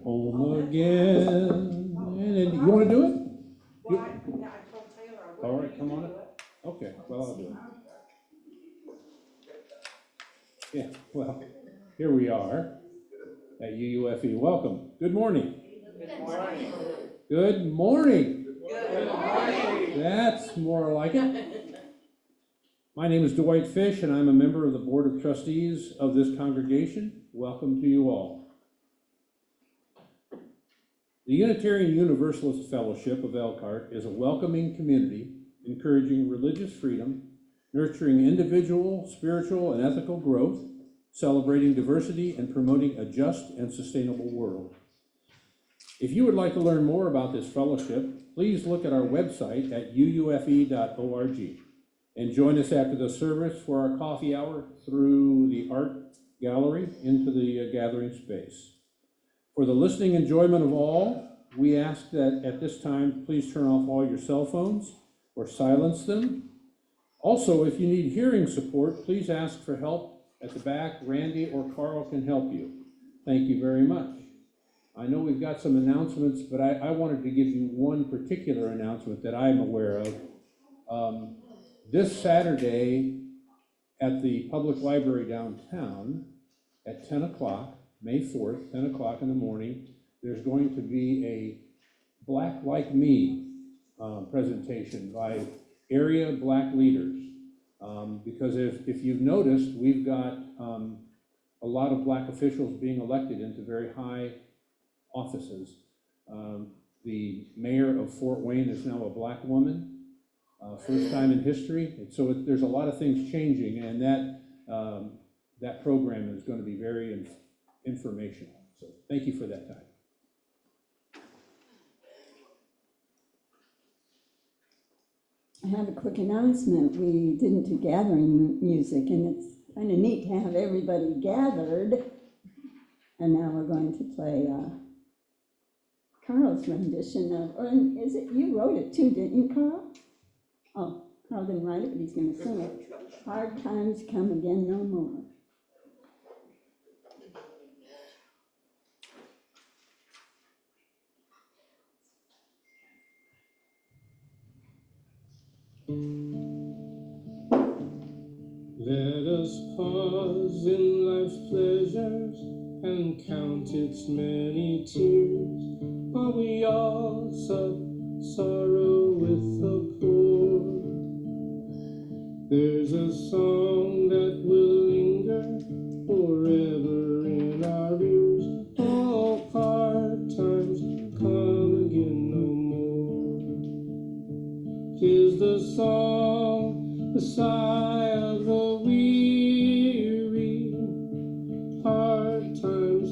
home again. And then, you want to do it? Well, I told Taylor I would. All right, come on up. Okay, well, I'll do it. Yeah, well, here we are at UUFE. Welcome. Good morning. Good morning. Good morning. Good morning. That's more like it. My name is Dwight Fish, and I'm a member of the Board of Trustees of this congregation. Welcome to you all. The Unitarian Universalist Fellowship of Elkhart is a welcoming community, encouraging religious freedom, nurturing individual, spiritual, and ethical growth, celebrating diversity, and promoting a just and sustainable world. If you would like to learn more about this fellowship, please look at our website at uufe.org and join us after the service for our coffee hour through the art gallery into the gathering space. For the listening enjoyment of all, we ask that at this time, please turn off all your cell phones or silence them. Also, if you need hearing support, please ask for help at the back. Randy or Carl can help you. Thank you very much. I know we've got some announcements, but I wanted to give you one particular announcement that I'm aware of. This Saturday at the public library downtown at 10 o'clock, May 4th, 10 o'clock in the morning, there's going to be a Black Like Me presentation by area Black leaders. Because if you've noticed, we've got a lot of Black officials being elected into very high offices. The mayor of Fort Wayne is now a Black woman, first time in history. And so there's a lot of things changing, and that program is going to be very informational. So thank you for that time. I have a quick announcement. We didn't do gathering music, and it's kind of neat to have everybody gathered. And now we're going to play Carl's rendition of, or is it, you wrote it too, didn't you, Carl? Oh, Carl didn't write it, but he's going to sing it. Hard times come again no more. Let us pause in life's pleasures and count its many tears, while we all sup sorrow with the poor. There's a song that will linger forever in our ears. All hard times come again no more. 'Tis the song, the sigh of the weary. Hard times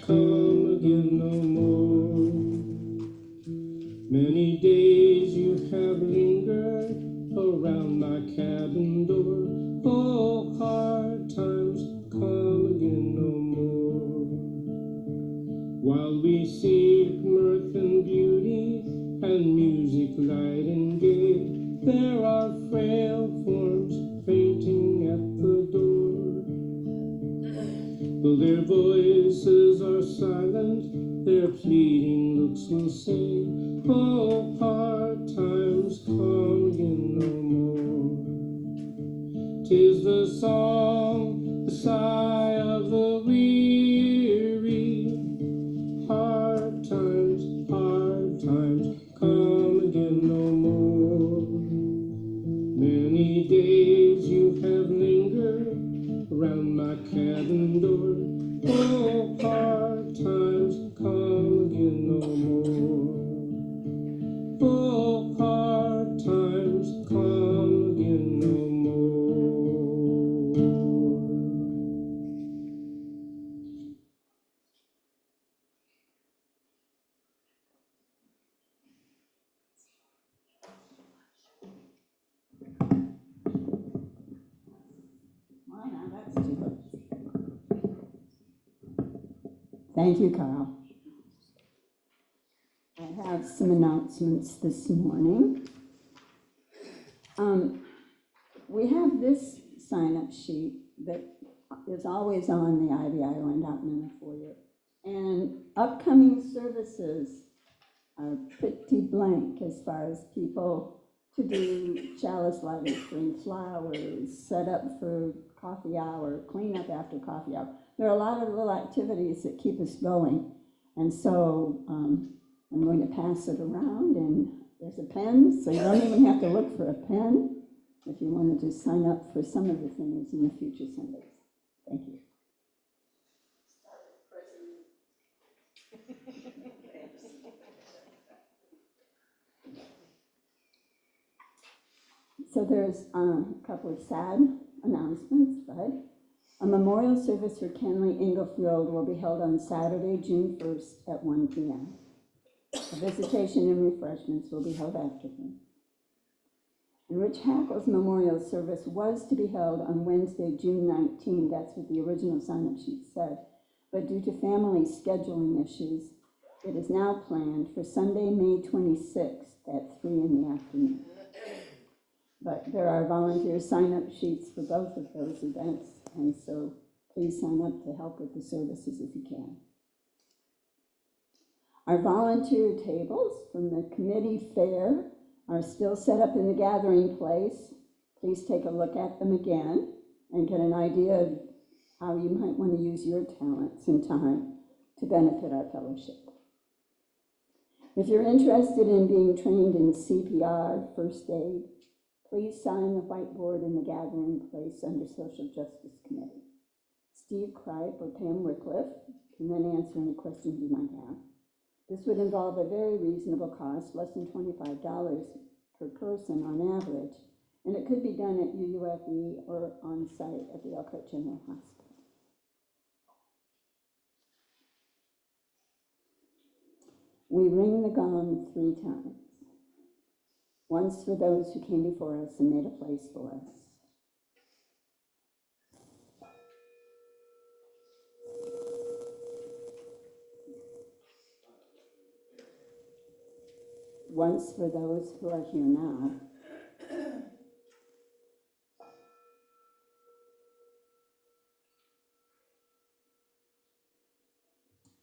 come again no more. Many days you have lingered around my cabin door. Oh, hard times come again no more. While we seek mirth and beauty and music light and gay, there are frail forms fainting at the door. Though their voices are silent, their pleading looks will say, oh, hard times come again no more. 'Tis the song, the sigh of the weary. Hard times come again no more. Many days you have lingered around my cabin door. Oh, hard times come again no more. Oh, hard times come again no more. Well, now that's too good. Thank you, Carl. I have some announcements this morning. We have this sign-up sheet that is always on the Ivy Island out in the foyer. And upcoming services are pretty blank as far as people to do chalice lighting, bring flowers, set up for coffee hour, clean up after coffee hour. There are a lot of little activities that keep us going. And so I'm going to pass it around, and there's a pen, so you don't even have to look for a pen if you wanted to sign up for some of the things in the future Sundays. Thank you. So there's a couple of sad announcements, but a memorial service for Kenley Inglefield will be held on Saturday, June 1st at 1 p.m. A visitation and refreshments will be held afterward. And Rich Hackle's memorial service was to be held on Wednesday, June 19th. That's what the original sign-up sheet said. But due to family scheduling issues, it is now planned for Sunday, May 26th at 3 in the afternoon. But there are volunteer sign-up sheets for both of those events, and so please sign up to help with the services if you can. Our volunteer tables from the committee fair are still set up in the gathering place. Please take a look at them again and get an idea of how you might want to use your talents and time to benefit our fellowship. If you're interested in being trained in CPR, first aid, please sign the whiteboard in the gathering place under Social Justice Committee. Steve Kripe or Pam Wycliffe can then answer any questions you might have. This would involve a very reasonable cost, less than $25 per person on average, and it could be done at UUFE or on site at the Elkhart General Hospital. We ring the gong 3 times. Once for those who came before us and made a place for us. Once for those who are here now.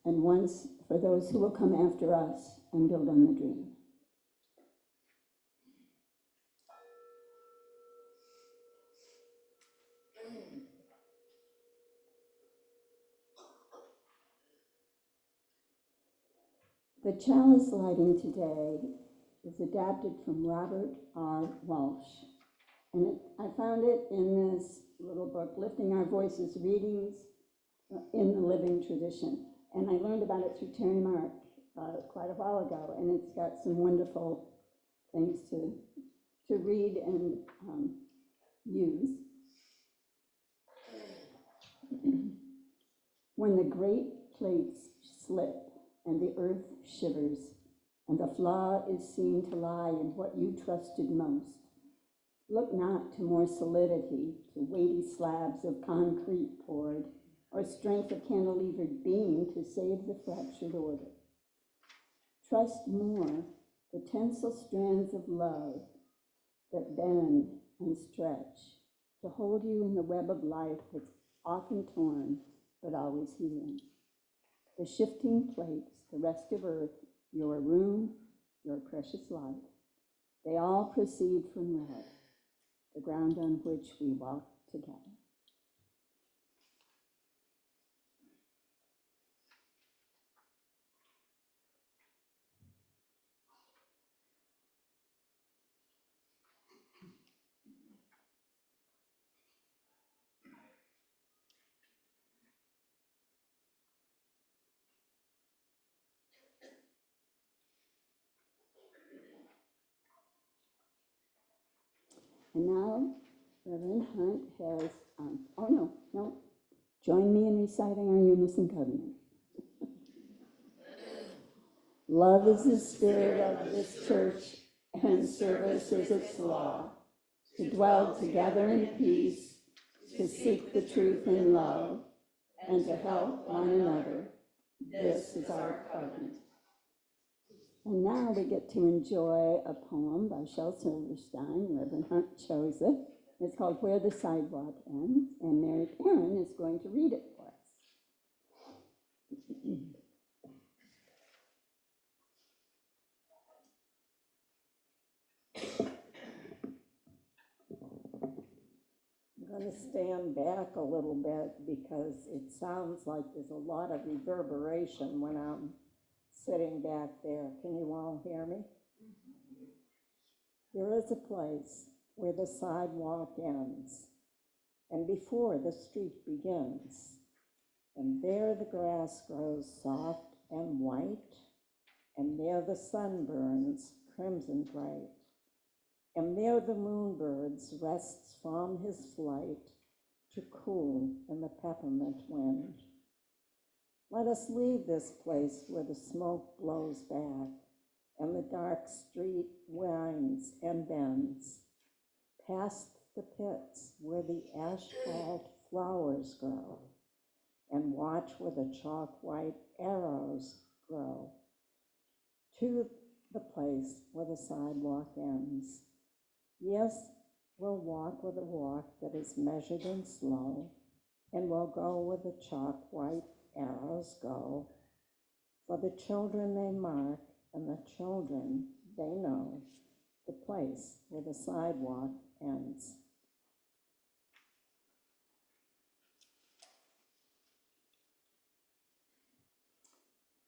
And once for those who will come after us and build on the dream. The chalice lighting today is adapted from Robert R. Walsh. And I found it in this little book, Lifting Our Voices, Readings in the Living Tradition. And I learned about it through Terry Mark quite a while ago, and it's got some wonderful things to read and use. When the great plates slip and the earth shivers, and the flaw is seen to lie in what you trusted most, look not to more solidity, to weighty slabs of concrete poured, or strength of cantilevered beam to save the fractured order. Trust more the tensile strands of love that bend and stretch to hold you in the web of life that's often torn, but always healing. The shifting plates, the rest of earth, your room, your precious life, they all proceed from love, the ground on which we walk together. And now, Reverend Hunt has, join me in reciting our unison covenant. Love is the spirit of this church, and service is its law, to dwell together in peace, to seek the truth in love, and to help one another. This is our covenant. And now we get to enjoy a poem by Shel Silverstein. Reverend Hunt chose it. It's called Where the Sidewalk Ends, and Mary Karen is going to read it for us. going to stand back a little bit because it sounds like there's a lot of reverberation when I'm sitting back there. Can you all hear me? There is a place where the sidewalk ends and before the street begins. And there the grass grows soft and white, and there the sun burns crimson bright. And there the moonbirds rests from his flight to cool in the peppermint wind. Let us leave this place where the smoke blows back and the dark street winds and bends, past the pits where the asphalt flowers grow, and watch where the chalk white arrows grow, to the place where the sidewalk ends. Yes, we'll walk with a walk that is measured and slow, and we'll go where the chalk white arrows go. For the children they mark, and the children they know, the place where the sidewalk ends.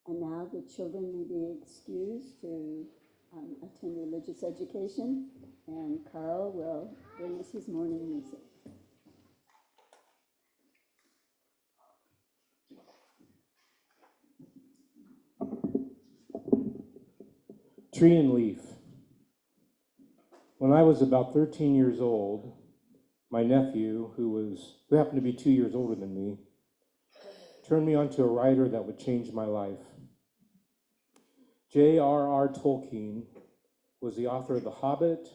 And now the children may be excused to attend religious education, and Carl will bring us his morning music. Tree and leaf. When I was about 13 years old, my nephew, who happened to be 2 years older than me, turned me onto a writer that would change my life. J.R.R. Tolkien was the author of The Hobbit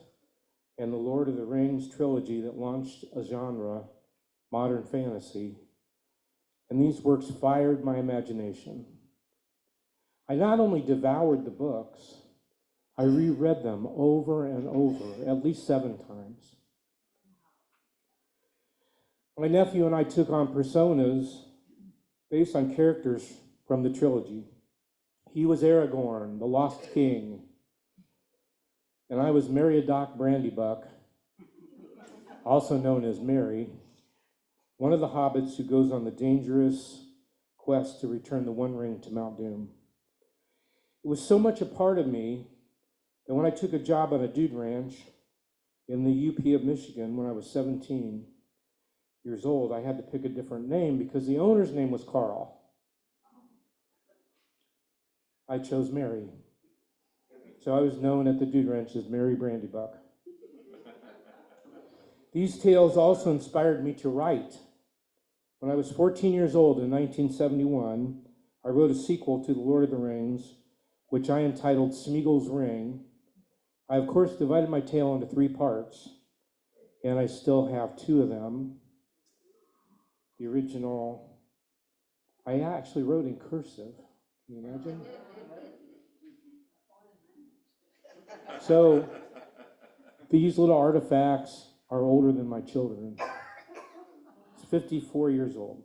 and the Lord of the Rings trilogy that launched a genre, modern fantasy, and these works fired my imagination. I not only devoured the books, I reread them over and over, at least 7 times. My nephew and I took on personas based on characters from the trilogy. He was Aragorn, the Lost King, and I was Meriadoc Brandybuck, also known as Mary, one of the hobbits who goes on the dangerous quest to return the One Ring to Mount Doom. It was so much a part of me that when I took a job on a dude ranch in the UP of Michigan when I was 17 years old, I had to pick a different name because the owner's name was Carl. I chose Mary. So I was known at the dude ranch as Mary Brandybuck. These tales also inspired me to write. When I was 14 years old in 1971, I wrote a sequel to The Lord of the Rings, which I entitled Smeagol's Ring. I, of course, divided my tale into 3 parts, and I still have 2 of them. The original, I actually wrote in cursive. Can you imagine? So these little artifacts are older than my children. It's 54 years old.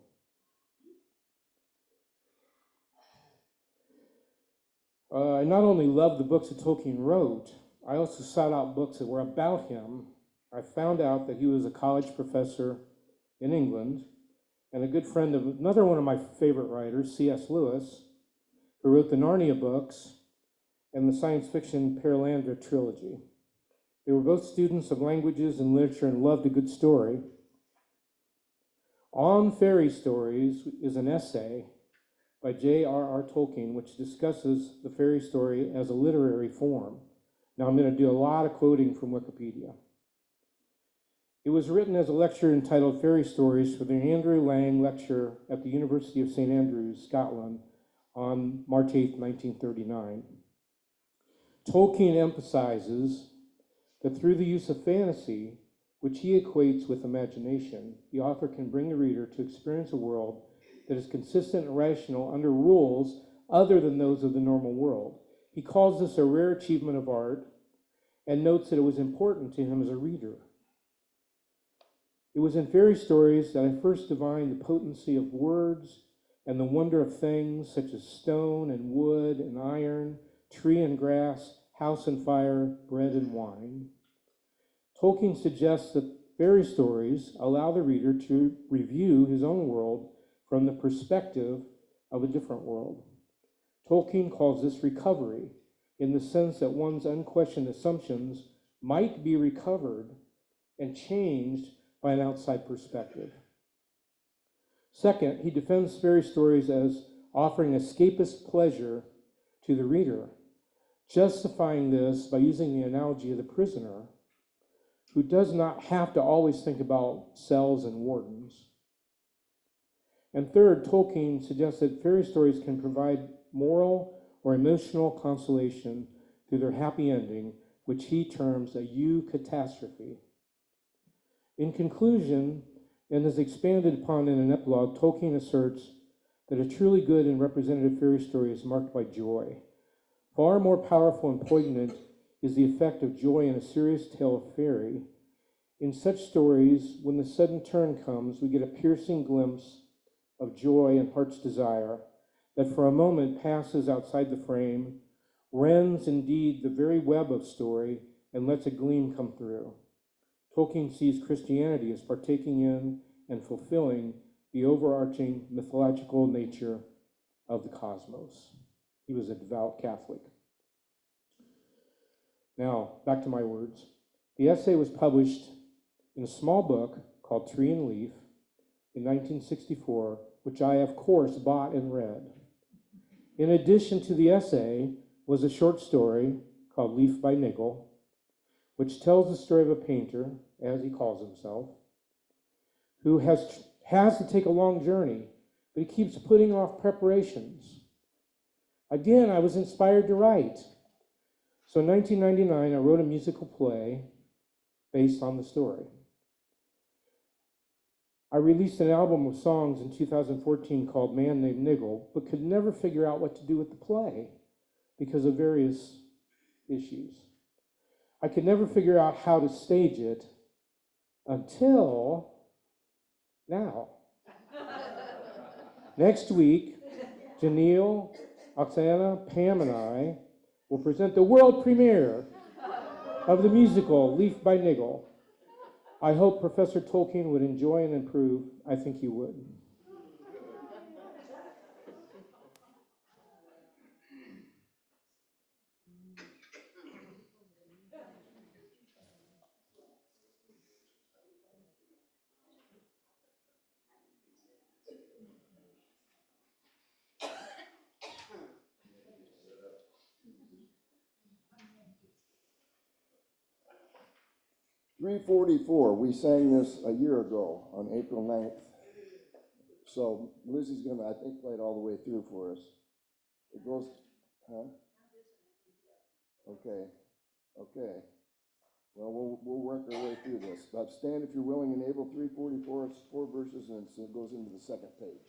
I not only loved the books that Tolkien wrote, I also sought out books that were about him. I found out that he was a college professor in England and a good friend of another one of my favorite writers, C.S. Lewis, who wrote the Narnia books and the science fiction Perelandra trilogy. They were both students of languages and literature and loved a good story. On Fairy Stories is an essay by J.R.R. Tolkien, which discusses the fairy story as a literary form. Now I'm going to do a lot of quoting from Wikipedia. It was written as a lecture entitled Fairy Stories for the Andrew Lang Lecture at the University of St. Andrews, Scotland, on March 8, 1939. Tolkien emphasizes that through the use of fantasy, which he equates with imagination, the author can bring the reader to experience a world that is consistent and rational under rules other than those of the normal world. He calls this a rare achievement of art and notes that it was important to him as a reader. It was in fairy stories that I first divined the potency of words and the wonder of things such as stone and wood and iron, tree and grass, house and fire, bread and wine. Tolkien suggests that Fairy stories allow the reader to review his own world from the perspective of a different world. Tolkien calls this recovery, in the sense that one's unquestioned assumptions might be recovered and changed by an outside perspective. Second, he defends fairy stories as offering escapist pleasure to the reader, justifying this by using the analogy of the prisoner, who does not have to always think about cells and wardens. And third, Tolkien suggests that fairy stories can provide moral or emotional consolation through their happy ending, which he terms a eucatastrophe. In conclusion, and as expanded upon in an epilogue, Tolkien asserts that a truly good and representative fairy story is marked by joy. Far more powerful and poignant is the effect of joy in a serious tale of fairy. In such stories, when the sudden turn comes, we get a piercing glimpse of joy and heart's desire that for a moment passes outside the frame, rends indeed the very web of story, and lets a gleam come through. Tolkien sees Christianity as partaking in and fulfilling the overarching mythological nature of the cosmos. He was a devout Catholic. Now, back to my words. The essay was published in a small book called Tree and Leaf in 1964, which I, of course, bought and read. In addition to the essay was a short story called Leaf by Niggle, which tells the story of a painter, as he calls himself, who has to take a long journey, but he keeps putting off preparations. Again, I was inspired to write. So in 1999, I wrote a musical play based on the story. I released an album of songs in 2014 called Man Named Niggle, but could never figure out what to do with the play because of various issues. I could never figure out how to stage it until now. Next week, Janelle, Oksana, Pam, and I will present the world premiere of the musical Leaf by Niggle. I hope Professor Tolkien would enjoy and improve. I think he would. .344, we sang this a year ago on April 9th. So Lizzie's gonna, I think, play it all the way through for us. It goes, huh? Okay, okay. Well, we'll work our way through this. But stand if you're willing and able, 344, it's 4 verses and it goes into the second page.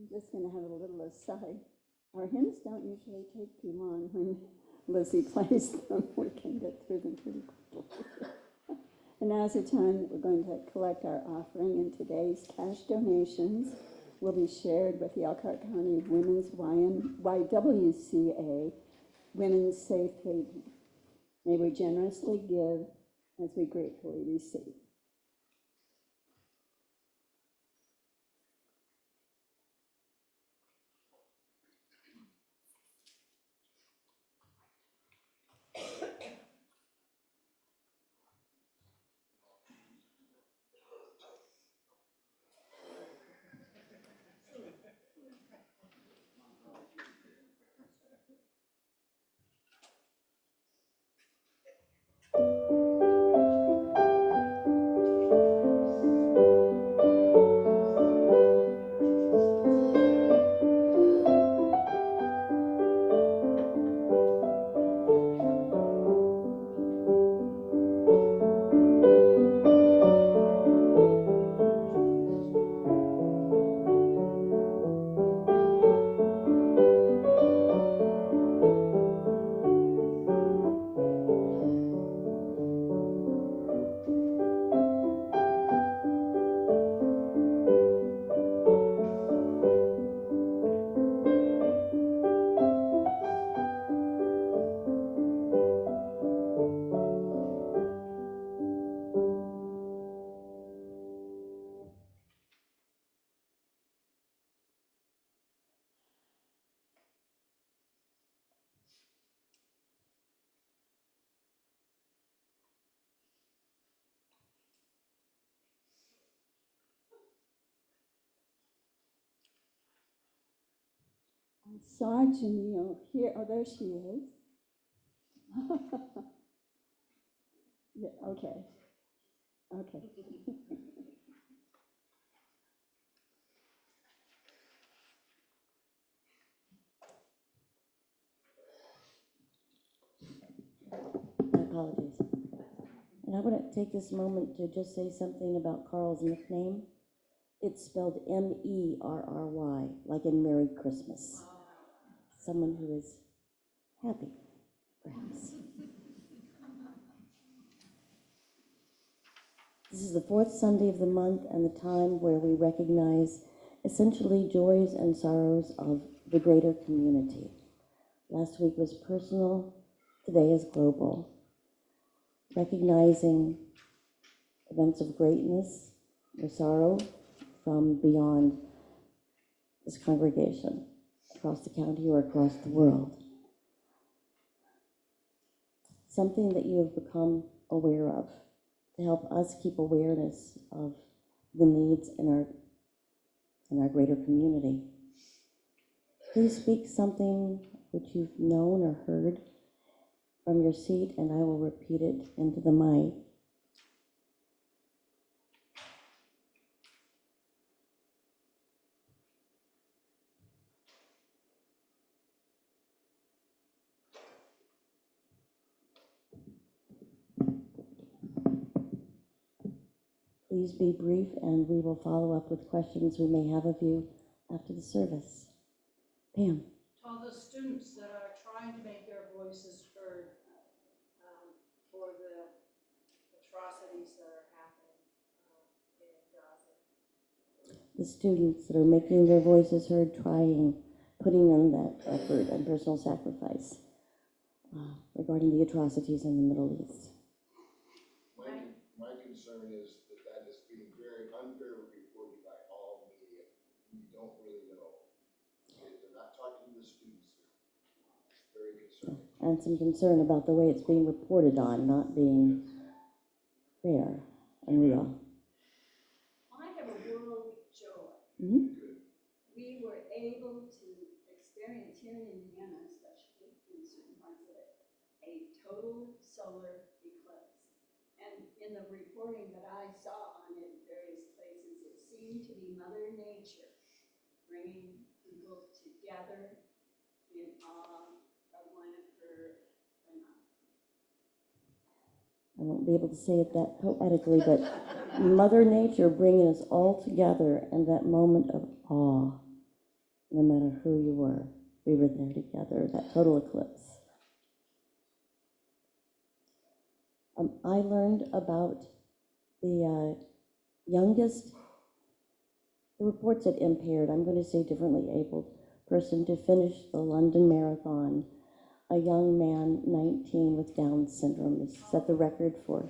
I'm just gonna have a little aside. Our hymns don't usually take too long when Lizzie plays them. We can get through them pretty quickly. And now's the time that we're going to collect our offering, and today's cash donations will be shared with the Elkhart County Women's YWCA Women's Safe Haven. May we generously give as we gratefully receive. I saw Janelle here. Oh, there she is. Yeah, okay. Okay. My apologies. And I want to take this moment to just say something about Carl's nickname. It's spelled M-E-R-R-Y, like in Merry Christmas. Someone who is happy, perhaps. This is the fourth Sunday of the month and the time where we recognize essentially joys and sorrows of the greater community. Last week was personal, today is global. Recognizing events of greatness or sorrow from beyond this congregation, across the county or across the world. Something that you have become aware of to help us keep awareness of the needs in our greater community. Please speak something which you've known or heard from your seat, and I will repeat it into the mic. Please be brief, and we will follow up with questions we may have of you after the service. Pam. To all the students that are trying to make their voices heard for the atrocities that are happening in Gaza. The students that are making their voices heard, putting in that effort and personal sacrifice regarding the atrocities in the Middle East. My concern is that is being very unfairly reported by all media. We don't really know. They're not talking to the students. It's very concerning. And some concern about the way it's being reported on, not being fair and real. I have a world joy. Mm-hmm. We were able to experience here in Indiana, especially in certain parts of it, a total solar eclipse. And in the reporting that I saw on it in various places, it seemed to be Mother Nature bringing people together in awe of one of her phenomena. I won't be able to say it that poetically, but Mother Nature bringing us all together in that moment of awe. no matter who you were. We were there together, that total eclipse. I learned about the youngest, the report said impaired, I'm going to say differently abled person to finish the London Marathon. A young man, 19, with Down syndrome, has set the record for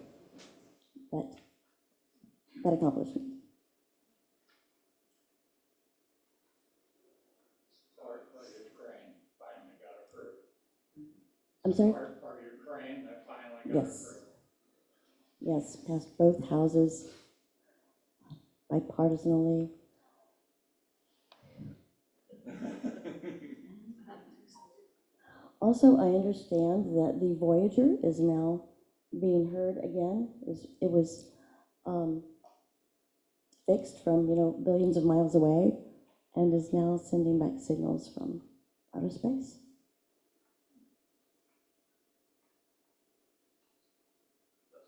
that accomplishment. Part of your crane finally got approved. I'm sorry? Part of your crane that finally got Yes. approved. Yes, passed both houses bipartisanly. Also, I understand that the Voyager is now being heard again. It was fixed from, billions of miles away and is now sending back signals from outer space.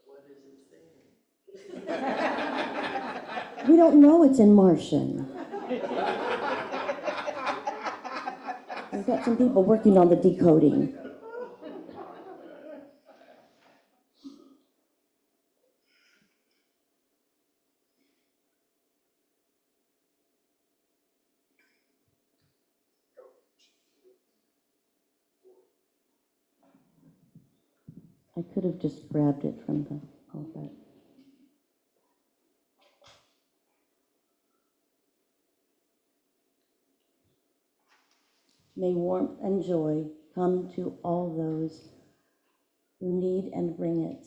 What is it saying? We don't know it's in Martian. We've got some people working on the decoding. I could have just grabbed it from the pulpit. May warmth and joy come to all those who need and bring it.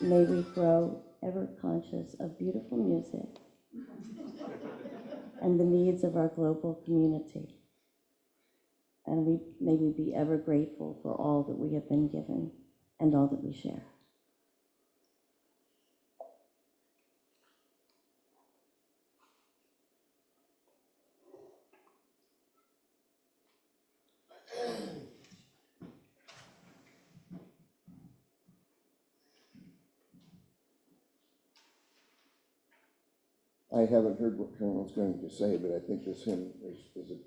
May we grow ever conscious of beautiful music and the needs of our global community. And may we be ever grateful for all that we have been given and all that we share. I haven't heard what Carolyn's going to say, but I think this hymn is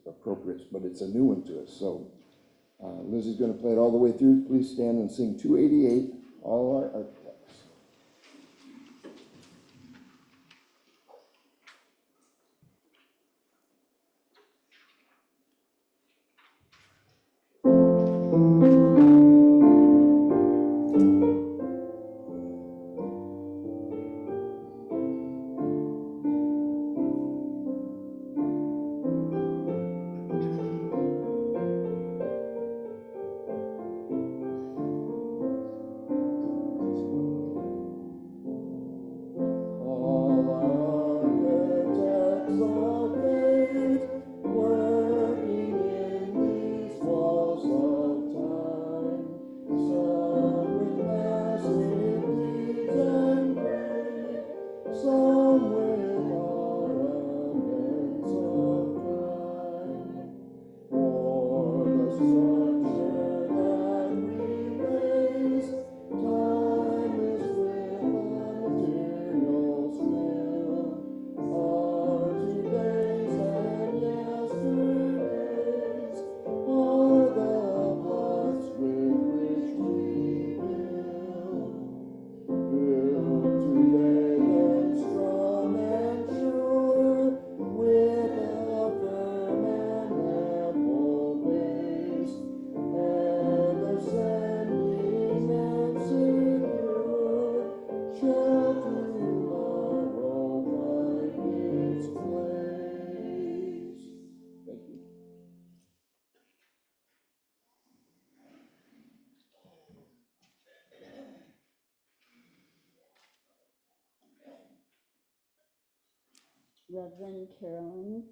appropriate, but it's a new one to us. So Lizzie's going to play it all the way through. Please stand and sing 288, all our artworks. Reverend Carolyn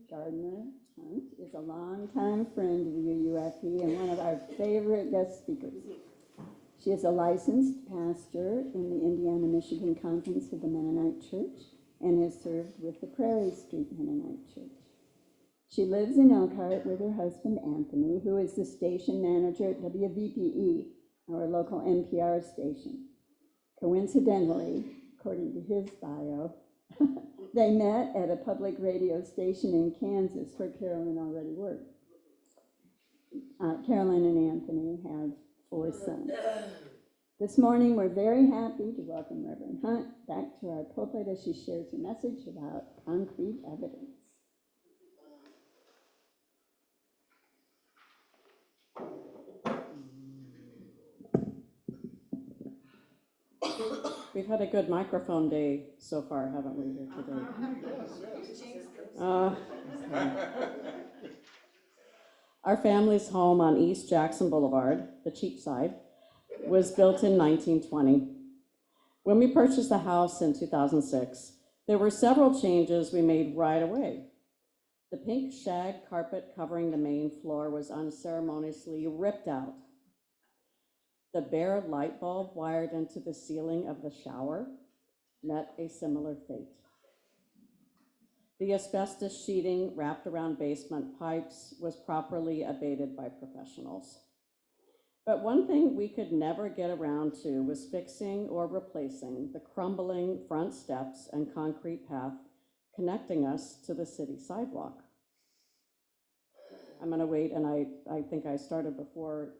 Hunt is a longtime friend of the UUFE and one of our favorite guest speakers. She is a licensed pastor in the Indiana-Michigan Conference of the Mennonite Church and has served with the Prairie Street Mennonite Church. She lives in Elkhart with her husband, Anthony, who is the station manager at WVPE, our local NPR station. Coincidentally, according to his bio, They met at a public radio station in Kansas where Carolyn already worked. Carolyn and Anthony have 4 sons. This morning, we're very happy to welcome Reverend Hunt back to our pulpit as she shares a message about concrete evidence. We've had a good microphone day so far, haven't we, here today? Our family's home on East Jackson Boulevard, the cheap side, was built in 1920. When we purchased the house in 2006, there were several changes we made right away. The pink shag carpet covering the main floor was unceremoniously ripped out. The bare light bulb wired into the ceiling of the shower met a similar fate. The asbestos sheeting wrapped around basement pipes was properly abated by professionals. But one thing we could never get around to was fixing or replacing the crumbling front steps and concrete path connecting us to the city sidewalk. I'm gonna wait, and I think I started before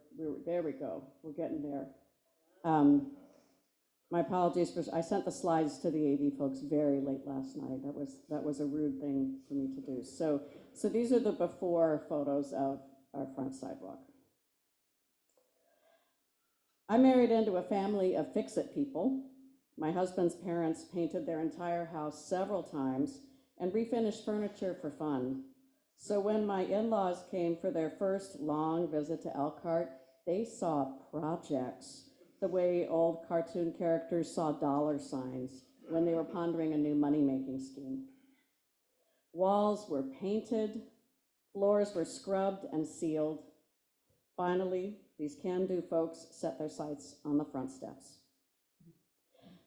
there we go, we're getting there. My apologies for, I sent the slides to the AV folks very late last night. That was a rude thing for me to do. So these are the before photos of our front sidewalk. I married into a family of fix-it people. My husband's parents painted their entire house several times and refinished furniture for fun. So when my in-laws came for their first long visit to Elkhart, they saw projects the way old cartoon characters saw dollar signs when they were pondering a new money-making scheme. Walls were painted, floors were scrubbed and sealed. Finally, these can-do folks set their sights on the front steps.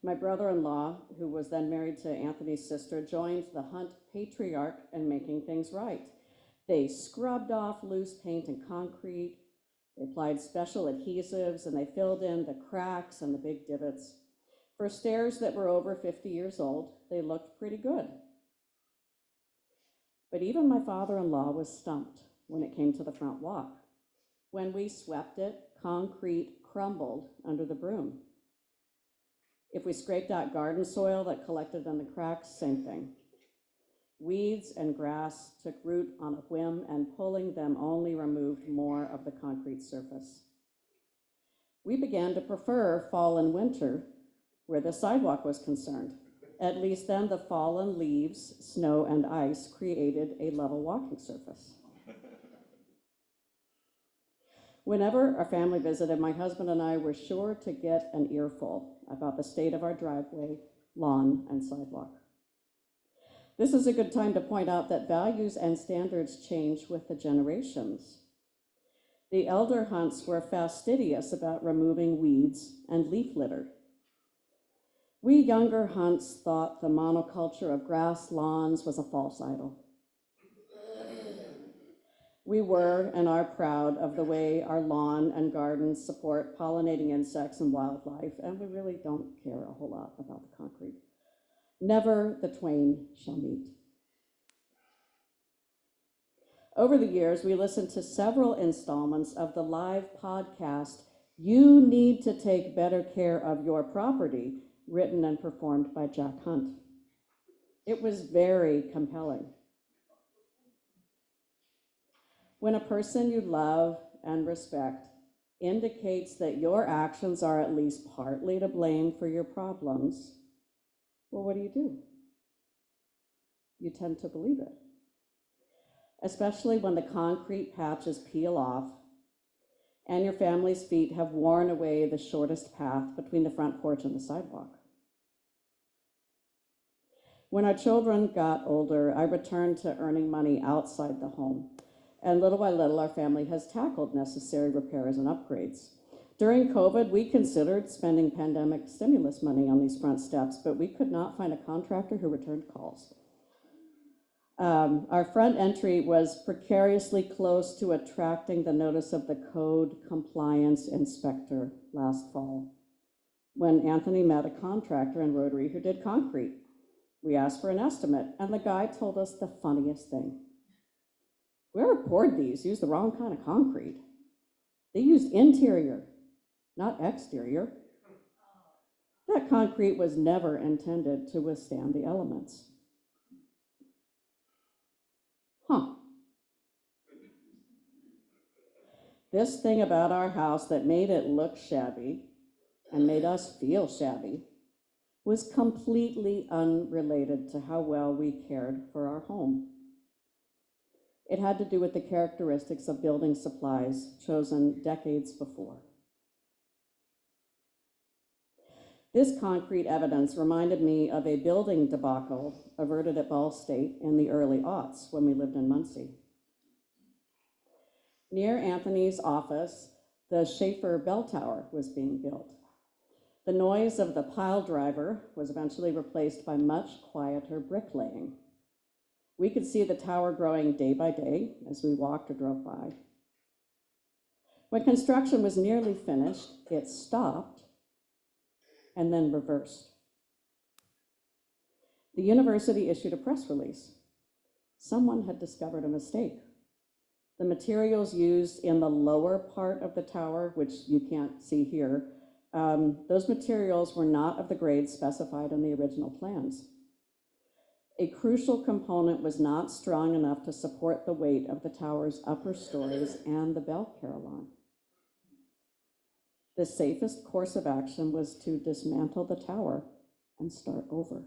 My brother-in-law, who was then married to Anthony's sister, joined the Hunt patriarch in making things right. They scrubbed off loose paint and concrete, they applied special adhesives, and they filled in the cracks and the big divots. For stairs that were over 50 years old, they looked pretty good. But even my father-in-law was stumped when it came to the front walk. When we swept it, concrete crumbled under the broom. If we scraped out garden soil that collected in the cracks, same thing. Weeds and grass took root on a whim, and pulling them only removed more of the concrete surface. We began to prefer fall and winter where the sidewalk was concerned. At least then the fallen leaves, snow, and ice created a level walking surface. Whenever our family visited, my husband and I were sure to get an earful about the state of our driveway, lawn, and sidewalk. This is a good time to point out that values and standards change with the generations. The elder Hunts were fastidious about removing weeds and leaf litter. We younger Hunts thought the monoculture of grass lawns was a false idol. We were and are proud of the way our lawn and gardens support pollinating insects and wildlife, and we really don't care a whole lot about the concrete. Never the twain shall meet. Over the years, we listened to several installments of the live podcast, You Need to Take Better Care of Your Property, written and performed by Jack Hunt. It was very compelling. When a person you love and respect indicates that your actions are at least partly to blame for your problems, well, what do? You tend to believe it, especially when the concrete patches peel off and your family's feet have worn away the shortest path between the front porch and the sidewalk. When our children got older, I returned to earning money outside the home, and little by little, our family has tackled necessary repairs and upgrades. During COVID, we considered spending pandemic stimulus money on these front steps, but we could not find a contractor who returned calls. Our front entry was precariously close to attracting the notice of the code compliance inspector last fall, when Anthony met a contractor in Rotary who did concrete We asked for an estimate, and the guy told us the funniest thing. Whoever poured these used the wrong kind of concrete. They used interior, not exterior. That concrete was never intended to withstand the elements. Huh. This thing about our house that made it look shabby and made us feel shabby was completely unrelated to how well we cared for our home. It had to do with the characteristics of building supplies chosen decades before. This concrete evidence reminded me of a building debacle averted at Ball State in the early aughts when we lived in Muncie. Near Anthony's office, the Schaefer bell tower was being built. The noise of the pile driver was eventually replaced by much quieter bricklaying. We could see the tower growing day by day as we walked or drove by. When construction was nearly finished, it stopped and then reversed. The university issued a press release. Someone had discovered a mistake. The materials used in the lower part of the tower, which you can't see here, those materials were not of the grade specified in the original plans. A crucial component was not strong enough to support the weight of the tower's upper stories and the bell carillon. The safest course of action was to dismantle the tower and start over.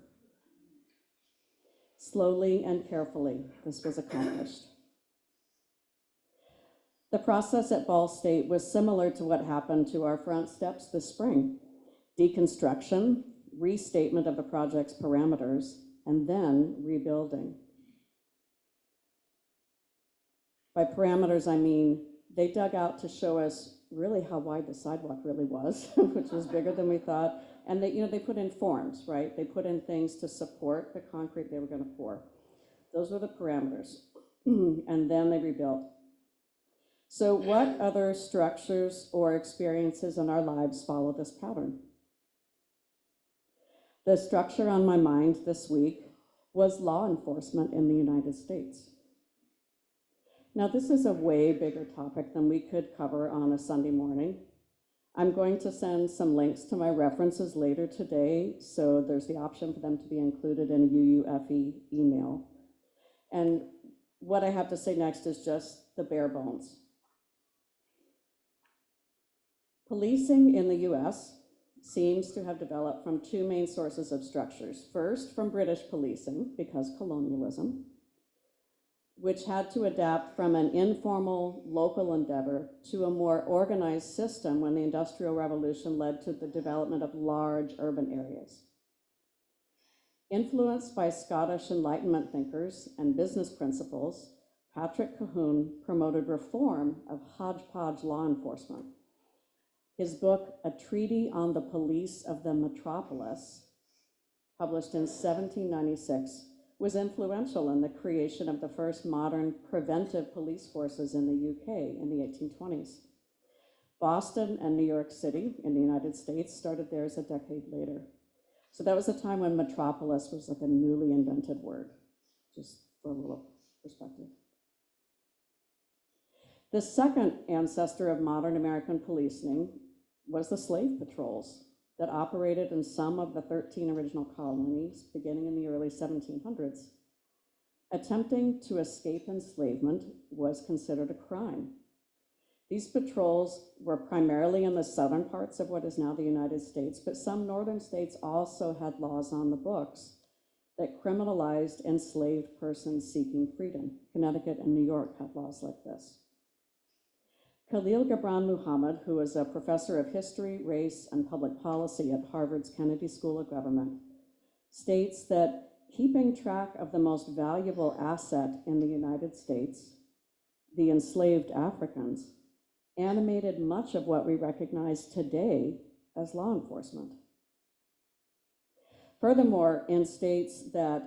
Slowly and carefully, this was accomplished. The process at Ball State was similar to what happened to our front steps this spring. Deconstruction, restatement of the project's parameters, and then rebuilding. By parameters, I mean they dug out to show us really how wide the sidewalk really was, which was bigger than we thought. And they put in forms, right? They put in things to support the concrete they were going to pour. Those were the parameters. And then they rebuilt. So what other structures or experiences in our lives follow this pattern? The structure on my mind this week was law enforcement in the United States. Now, this is a way bigger topic than we could cover on a Sunday morning. I'm going to send some links to my references later today, so there's the option for them to be included in a UUFE email. And what I have to say next is just the bare bones. Policing in the US seems to have developed from two main sources of structures. First, from British policing, because colonialism, which had to adapt from an informal local endeavor to a more organized system when the Industrial Revolution led to the development of large urban areas. Influenced by Scottish Enlightenment thinkers and business principles, Patrick Colquhoun promoted reform of hodgepodge law enforcement. His book, A Treatise on the Police of the Metropolis, published in 1796, was influential in the creation of the first modern preventive police forces in the UK in the 1820s. Boston and New York City in the United States started theirs a decade later. So that was a time when metropolis was like a newly invented word, just for a little perspective. The second ancestor of modern American policing was the slave patrols that operated in some of the 13 original colonies beginning in the early 1700s. Attempting to escape enslavement was considered a crime. These patrols were primarily in the southern parts of what is now the United States, but some northern states also had laws on the books that criminalized enslaved persons seeking freedom. Connecticut and New York had laws like this. Khalil Gibran Muhammad, who was a professor of history, race, and public policy at Harvard's Kennedy School of Government, states that keeping track of the most valuable asset in the United States, the enslaved Africans, animated much of what we recognize today as law enforcement. Furthermore, in states that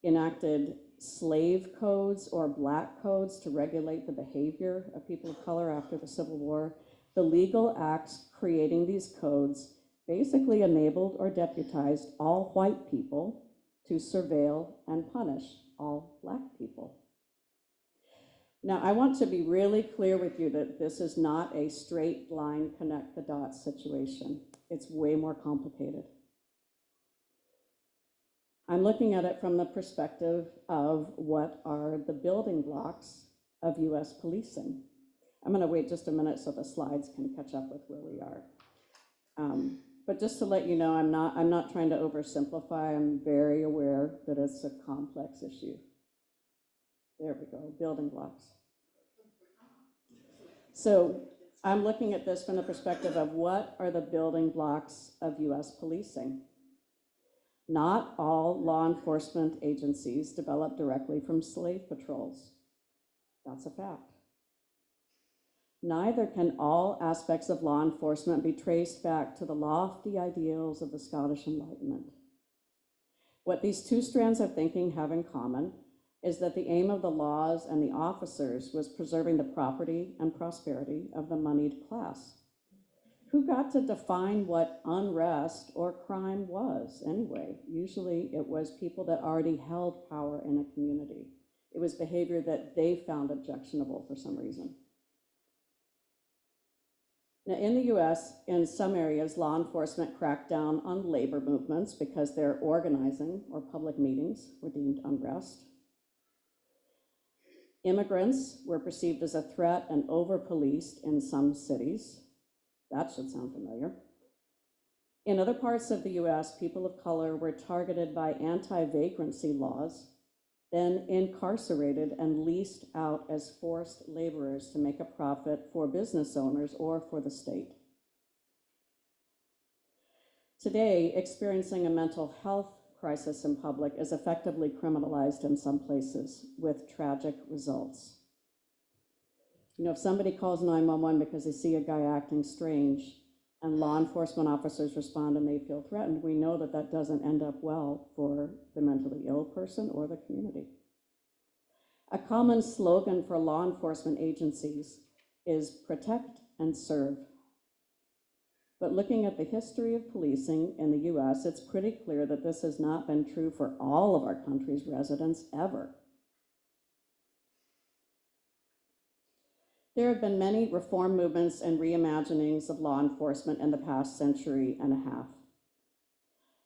enacted slave codes or black codes to regulate the behavior of people of color after the Civil War, the legal acts creating these codes basically enabled or deputized all white people to surveil and punish all Black people. Now, I want to be really clear with you that this is not a straight line connect the dots situation. It's way more complicated. I'm looking at it from the perspective of what are the building blocks of US policing. I'm gonna wait just a minute so the slides can catch up with where we are. But just to let you know, I'm not trying to oversimplify. I'm very aware that it's a complex issue. There we go, building blocks. So I'm looking at this from the perspective of what are the building blocks of US policing. Not all law enforcement agencies develop directly from slave patrols. That's a fact. Neither can all aspects of law enforcement be traced back to the lofty ideals of the Scottish Enlightenment. What these two strands of thinking have in common is that the aim of the laws and the officers was preserving the property and prosperity of the moneyed class. Who got to define what unrest or crime was anyway? Usually it was people that already held power in a community. It was behavior that they found objectionable for some reason. Now, in the US, in some areas, law enforcement cracked down on labor movements because their organizing or public meetings were deemed unrest. Immigrants were perceived as a threat and over-policed in some cities. That should sound familiar. In other parts of the US, people of color were targeted by anti-vagrancy laws, then incarcerated and leased out as forced laborers to make a profit for business owners or for the state. Today, experiencing a mental health crisis in public is effectively criminalized in some places with tragic results. You know, if somebody calls 911 because they see a guy acting strange and law enforcement officers respond and they feel threatened, we know that that doesn't end up well for the mentally ill person or the community. A common slogan for law enforcement agencies is protect and serve. But looking at the history of policing in the US, it's pretty clear that this has not been true for all of our country's residents ever. There have been many reform movements and reimaginings of law enforcement in the past century and a half.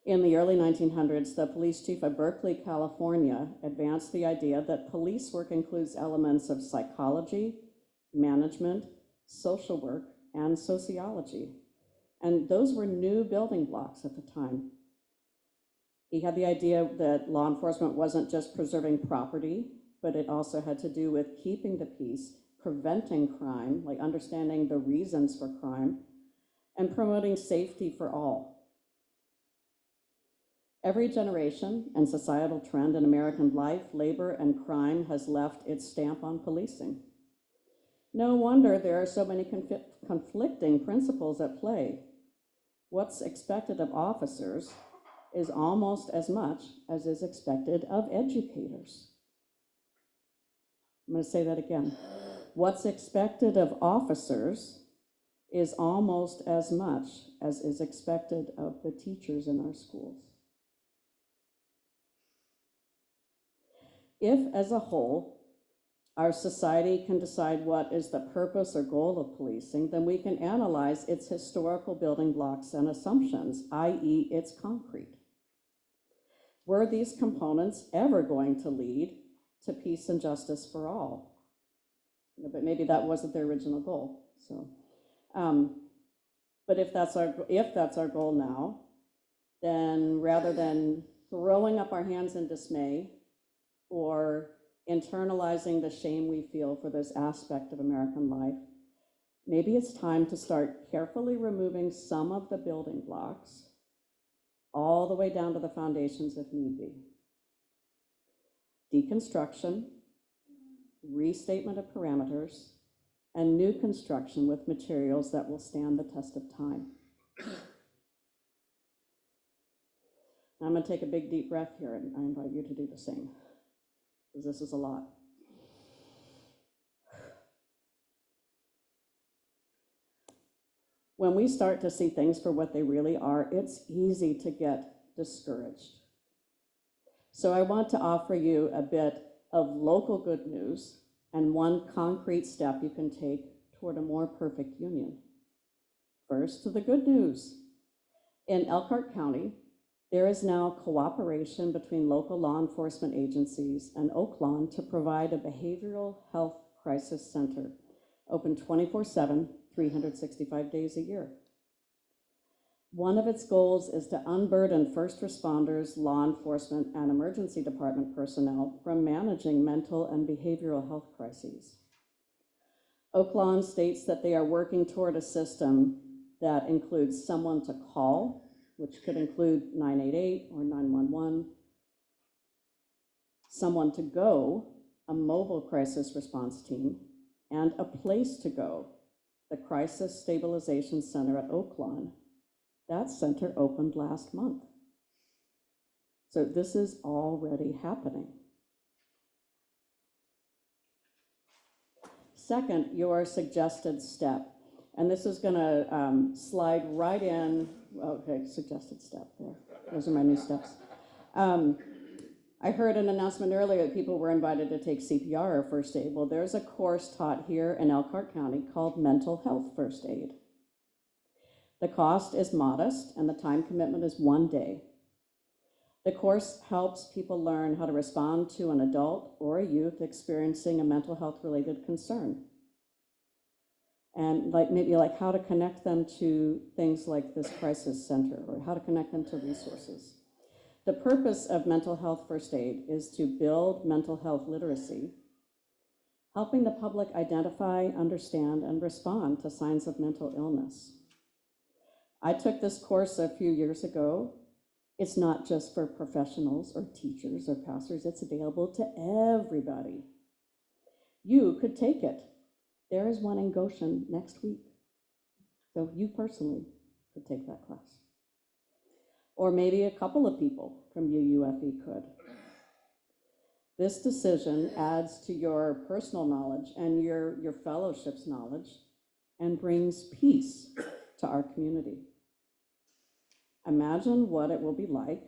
In the early 1900s, the police chief of Berkeley, California, advanced the idea that police work includes elements of psychology, management, social work, and sociology. And those were new building blocks at the time. He had the idea that law enforcement wasn't just preserving property, but it also had to do with keeping the peace, preventing crime, like understanding the reasons for crime, and promoting safety for all. Every generation and societal trend in American life, labor, and crime has left its stamp on policing. No wonder there are so many conflicting principles at play. What's expected of officers is almost as much as is expected of educators. I'm going to say that again. What's expected of officers is almost as much as is expected of the teachers in our schools. If, as a whole, our society can decide what is the purpose or goal of policing, then we can analyze its historical building blocks and assumptions, i.e. its concrete. Were these components ever going to lead to peace and justice for all? But maybe that wasn't their original goal. So, but if that's our goal now, then rather than throwing up our hands in dismay or internalizing the shame we feel for this aspect of American life, maybe it's time to start carefully removing some of the building blocks all the way down to the foundations if need be. Deconstruction, restatement of parameters, and new construction with materials that will stand the test of time. I'm going to take a big deep breath here, and I invite you to do the same, because this is a lot. When we start to see things for what they really are, it's easy to get discouraged. So I want to offer you a bit of local good news and one concrete step you can take toward a more perfect union. First, to the good news. In Elkhart County, there is now cooperation between local law enforcement agencies and Oaklawn to provide a behavioral health crisis center, open 24/7, 365 days a year. One of its goals is to unburden first responders, law enforcement, and emergency department personnel from managing mental and behavioral health crises. Oaklawn states that they are working toward a system that includes someone to call, which could include 988 or 911, someone to go, a mobile crisis response team, and a place to go, the Crisis Stabilization Center at Oaklawn. That center opened last month. So this is already happening. Second, your suggested step. And this is gonna slide right in, okay, suggested step there. Those are my new steps. I heard an announcement earlier that people were invited to take CPR or first aid. Well, there's a course taught here in Elkhart County called Mental Health First Aid. The cost is modest and the time commitment is 1 day. The course helps people learn how to respond to an adult or a youth experiencing a mental health related concern. And maybe how to connect them to things like this crisis center or how to connect them to resources. The purpose of Mental Health First Aid is to build mental health literacy, helping the public identify, understand, and respond to signs of mental illness. I took this course a few years ago. It's not just for professionals or teachers or pastors, it's available to everybody. You could take it. There is one in Goshen next week. So you personally could take that class. Or maybe a couple of people from UUFE could. This decision adds to your personal knowledge and your fellowship's knowledge and brings peace to our community. Imagine what it will be like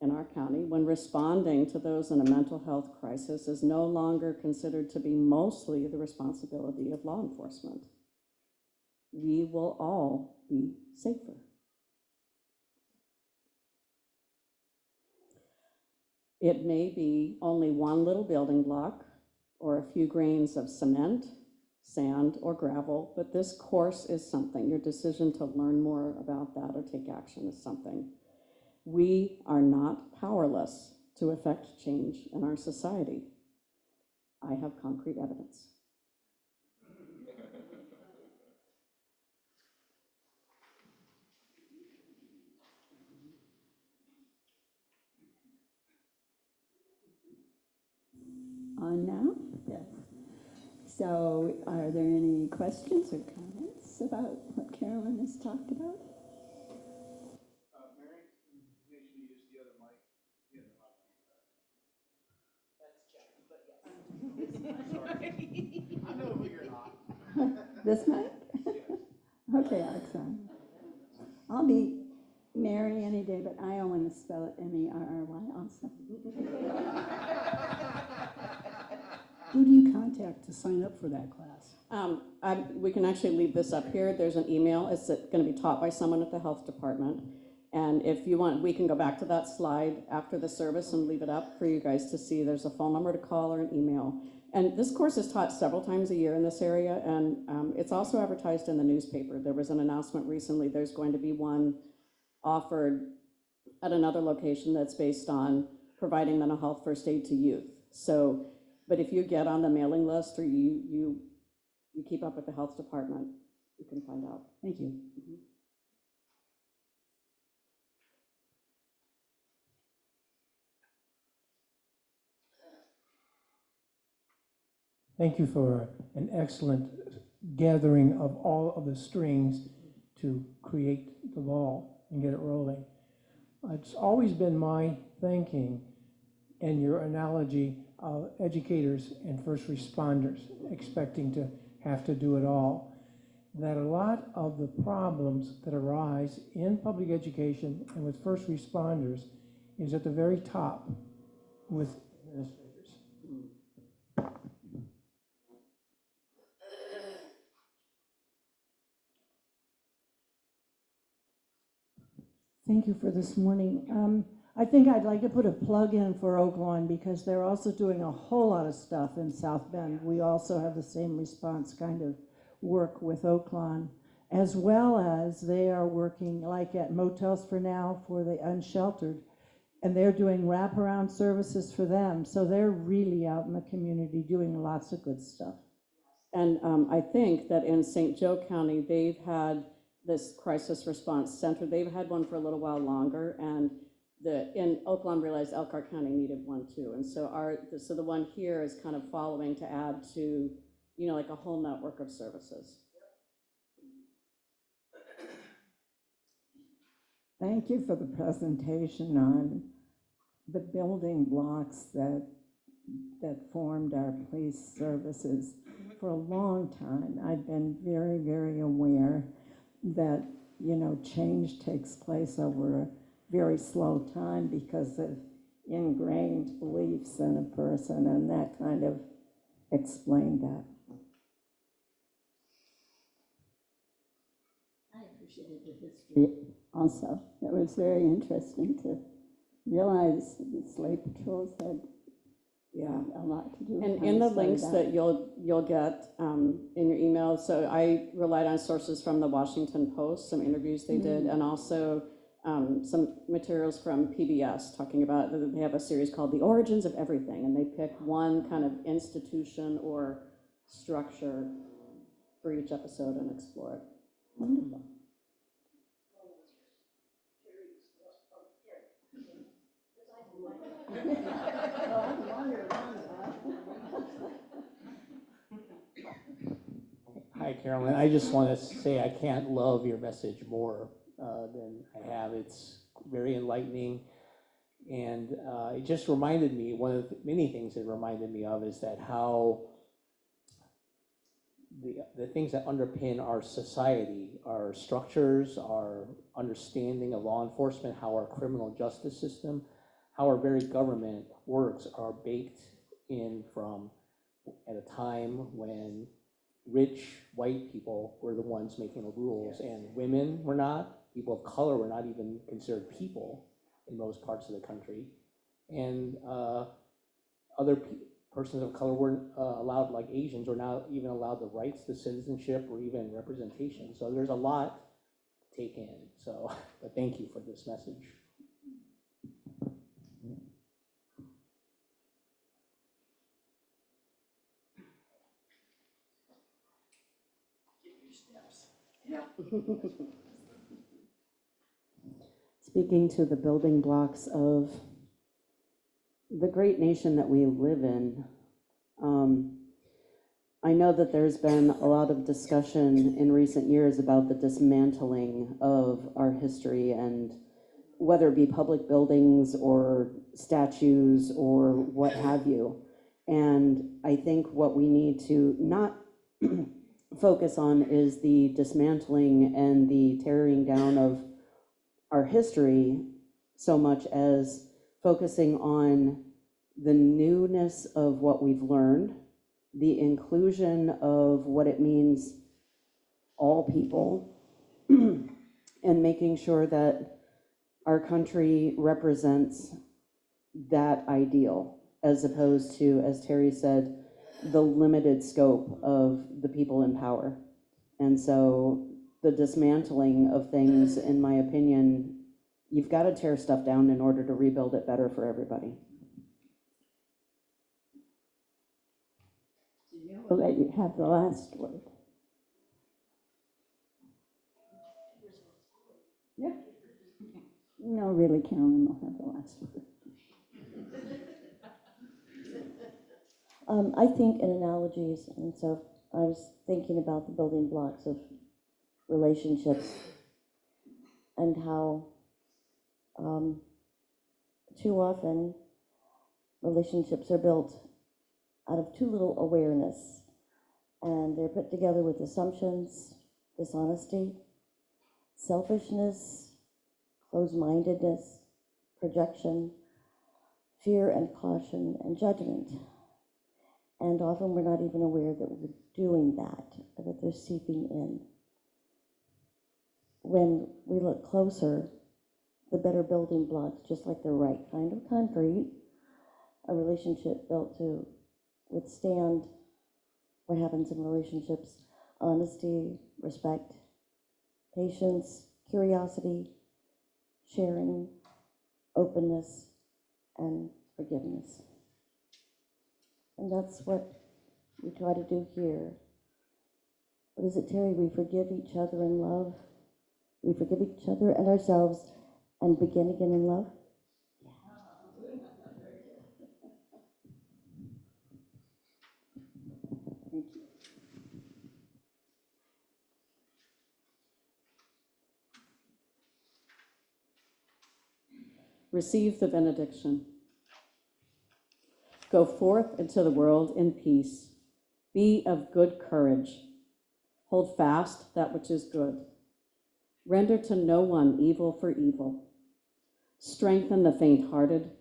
in our county when responding to those in a mental health crisis is no longer considered to be mostly the responsibility of law enforcement. We will all be safer. It may be only one little building block or a few grains of cement, sand, or gravel, but this course is something. Your decision to learn more about that or take action is something. We are not powerless to affect change in our society. I have concrete evidence. On now? Yes. So are there any questions or comments about what Carolyn has talked about? Mary, make sure you use the other mic. Yeah, the mic. That's Jackie, but yes. Sorry. I know who you're not. This mic? Yes. Okay, Oxana. I'll be Mary any day, but I want to spell it M-E-R-R-Y also. Who do you contact to sign up for that class? We can actually leave this up here. There's an email. It's going to be taught by someone at the health department. And if you want, we can go back to that slide after the service and leave it up for you guys to see. There's a phone number to call or an email. And this course is taught several times a year in this area, and it's also advertised in the newspaper. There was an announcement recently. There's going to be one offered at another location that's based on providing mental health first aid to youth. So, but if you get on the mailing list or you keep up with the health department, you can find out. Thank you. Mm-hmm. Thank you for an excellent gathering of all of the strings to create the ball and get it rolling. It's always been my thinking and your analogy of educators and first responders expecting to have to do it all, that a lot of the problems that arise in public education and with first responders is at the very top with administrators. Thank you for this morning. I think I'd like to put a plug in for Oaklawn because they're also doing a whole lot of stuff in South Bend. We also have the same response kind of work with Oaklawn, as well as they are working like at Motels for Now for the unsheltered, and they're doing wraparound services for them. So they're really out in the community doing lots of good stuff. And I think that in St. Joe County, they've had this crisis response center. They've had one for a little while longer, and in Oaklawn realized Elkhart County needed one too. And so so the one here is kind of following to add to, like a whole network of services. Thank you for the presentation on the building blocks that formed our police services. For a long time, I've been very, very aware that, change takes place over a very slow time because of ingrained beliefs in a person, and that kind of explained that. I appreciated the history also. It was very interesting to realize the slave patrols had a lot to do with And in the links that you'll get in your email, so I relied on sources from the Washington Post, some interviews they did, and also some materials from PBS talking about, they have a series called The Origins of Everything, and they pick one kind of institution or structure for each episode and explore it. Wonderful. Hi, Carolyn. I just want to say I can't love your message more than I have. It's very enlightening. And it just reminded me, one of the many things it reminded me of is that how the things that underpin our society, our structures, our understanding of law enforcement, how our criminal justice system, how our very government works are baked in from at a time when rich white people were the ones making the rules, and women were not, people of color were not even considered people in most parts of the country, and persons of color weren't allowed, like Asians were not even allowed the rights to citizenship or even representation. So there's a lot to take in. So, but thank you for this message. Speaking to the building blocks of the great nation that we live in, I know that there's been a lot of discussion in recent years about the dismantling of our history, and whether it be public buildings or statues or what have you. And I think what we need to not focus on is the dismantling and the tearing down of our history so much as focusing on the newness of what we've learned, the inclusion of what it means, all people, and making sure that our country represents that ideal, as opposed to, as Terry said, the limited scope of the people in power. And so the dismantling of things, in my opinion, you've got to tear stuff down in order to rebuild it better for everybody. We'll let you have the last word. Yeah. No, really, Carolyn will have the last word. I think in analogies, and so I was thinking about the building blocks of relationships and how too often relationships are built out of too little awareness, and they're put together with assumptions, dishonesty, selfishness, closed-mindedness, projection, fear and caution and judgment. And often we're not even aware that we're doing that, or that they're seeping in. When we look closer, the better building blocks, just like the right kind of concrete, a relationship built to withstand what happens in relationships: honesty, respect, patience, curiosity, sharing, openness, and forgiveness. And that's what we try to do here. What is it, Terry? We forgive each other in love. We forgive each other and ourselves and begin again in love. Thank you. Receive the benediction. Go forth into the world in peace. Be of good courage. Hold fast that which is good. Render to no one evil for evil. Strengthen the faint-hearted.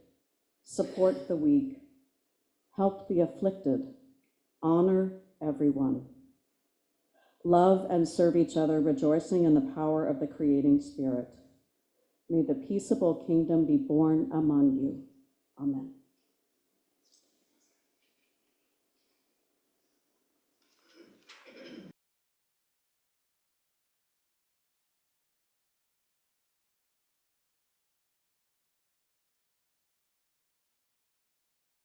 Support the weak. Help the afflicted. Honor everyone. Love and serve each other, rejoicing in the power of the creating Spirit. May the peaceable kingdom be born among you. Amen.